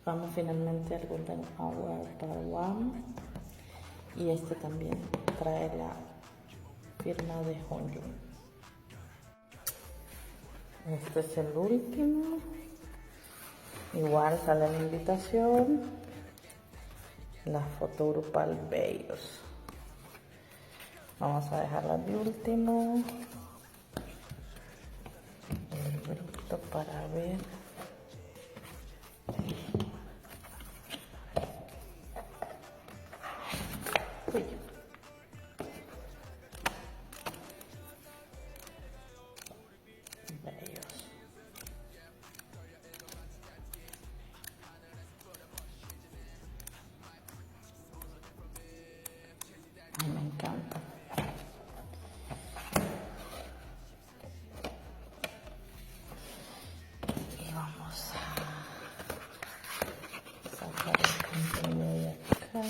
Vamos finalmente al Golden Hour Part 1. Y este también trae la firma de Hongyun. Este es el último. Igual sale la invitación. La foto grupal bellos. Vamos a dejarla de último. El librito para ver. Uy. Bellos. Me encanta. Y vamos a sacar el contenido de acá.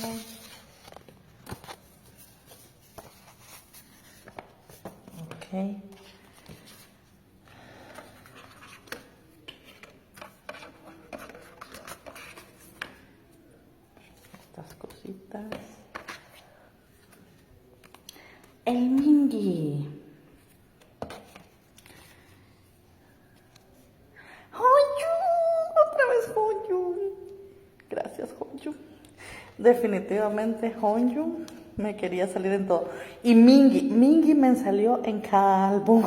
Ok. Estas cositas. El Mingi. Hongyun, otra vez Hongyun. Gracias, Hongyun. Definitivamente Hongyun me quería salir en todo. Y Mingi me salió en cada álbum.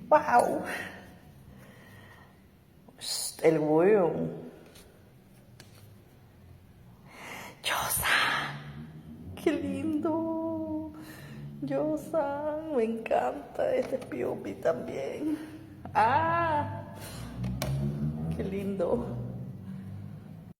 Wow. El huevo. Yosan. Qué lindo. Yosan, me encanta. Este es P.O.P. también. Ah, qué lindo.